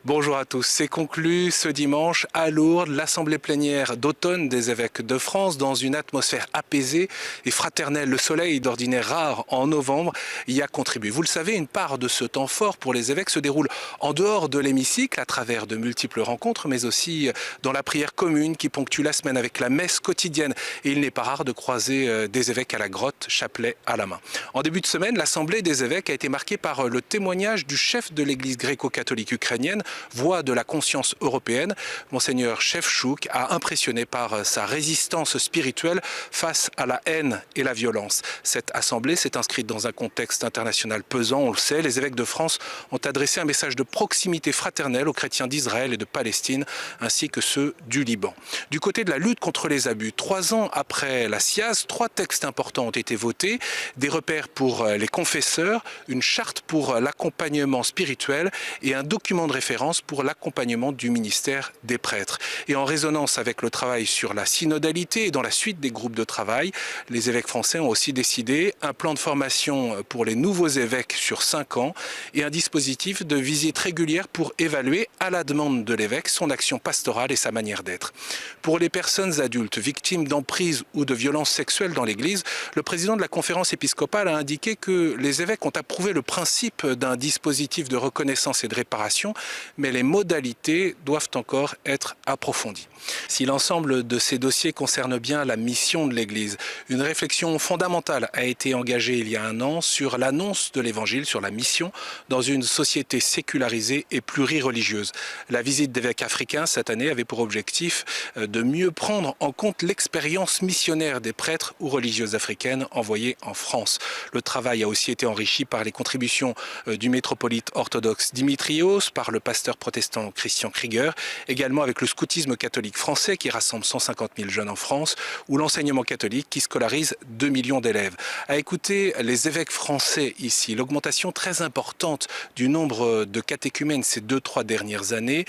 Bonjour à tous. C'est conclu ce dimanche à Lourdes l'assemblée plénière d'automne des évêques de France dans une atmosphère apaisée et fraternelle. Le soleil, d'ordinaire rare en novembre, y a contribué. Vous le savez, une part de ce temps fort pour les évêques se déroule en dehors de l'hémicycle à travers de multiples rencontres, mais aussi dans la prière commune qui ponctue la semaine avec la messe quotidienne. Et il n'est pas rare de croiser des évêques à la grotte, chapelet à la main. En début de semaine, l'assemblée des évêques a été marquée par le témoignage du chef de l'église gréco-catholique ukrainienne, voix de la conscience européenne. Monseigneur Shevchuk a impressionné par sa résistance spirituelle face à la haine et la violence. Cette assemblée s'est inscrite dans un contexte international pesant, on le sait. Les évêques de France ont adressé un message de proximité fraternelle aux chrétiens d'Israël et de Palestine, ainsi que ceux du Liban. Du côté de la lutte contre les abus, 3 ans après la SIAZ, 3 textes importants ont été votés. Des repères pour les confesseurs, une charte pour l'accompagnement spirituel et un document de référence pour l'accompagnement du ministère des prêtres. Et en résonance avec le travail sur la synodalité et dans la suite des groupes de travail, les évêques français ont aussi décidé un plan de formation pour les nouveaux évêques sur 5 ans et un dispositif de visite régulière pour évaluer à la demande de l'évêque son action pastorale et sa manière d'être. Pour les personnes adultes victimes d'emprise ou de violences sexuelles dans l'Église, le président de la conférence épiscopale a indiqué que les évêques ont approuvé le principe d'un dispositif de reconnaissance et de réparation, mais les modalités doivent encore être approfondies. Si l'ensemble de ces dossiers concerne bien la mission de l'Église, une réflexion fondamentale a été engagée il y a 1 an sur l'annonce de l'Évangile, sur la mission dans une société sécularisée et plurireligieuse. La visite d'évêques africains cette année avait pour objectif de mieux prendre en compte l'expérience missionnaire des prêtres ou religieuses africaines envoyées en France. Le travail a aussi été enrichi par les contributions du métropolite orthodoxe Dimitrios, par le pasteur protestant Christian Krieger, également avec le scoutisme catholique français qui rassemble 150 000 jeunes en France, ou l'enseignement catholique qui scolarise 2 millions d'élèves. À écouter les évêques français ici, l'augmentation très importante du nombre de catéchumènes ces 2-3 dernières années,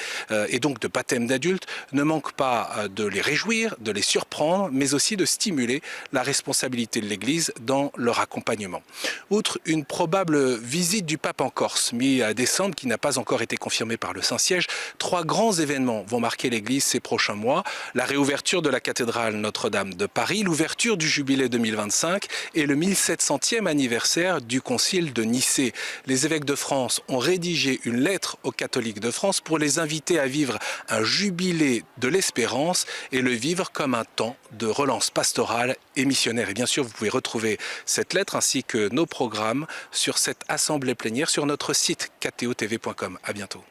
et donc de baptême d'adultes, ne manque pas de les réjouir, de les surprendre, mais aussi de stimuler la responsabilité de l'Église dans leur accompagnement. Outre une probable visite du pape en Corse, mi-décembre, qui n'a pas encore été confirmée par le Saint-Siège, 3 grands événements vont marquer l'Église ces prochains mois. La réouverture de la cathédrale Notre-Dame de Paris, l'ouverture du jubilé 2025 et le 1700e anniversaire du concile de Nicée. Les évêques de France ont rédigé une lettre aux catholiques de France pour les inviter à vivre un jubilé de l'espérance et le vivre comme un temps de relance pastorale et missionnaire. Et bien sûr, vous pouvez retrouver cette lettre ainsi que nos programmes sur cette assemblée plénière sur notre site ktotv.com. À bientôt.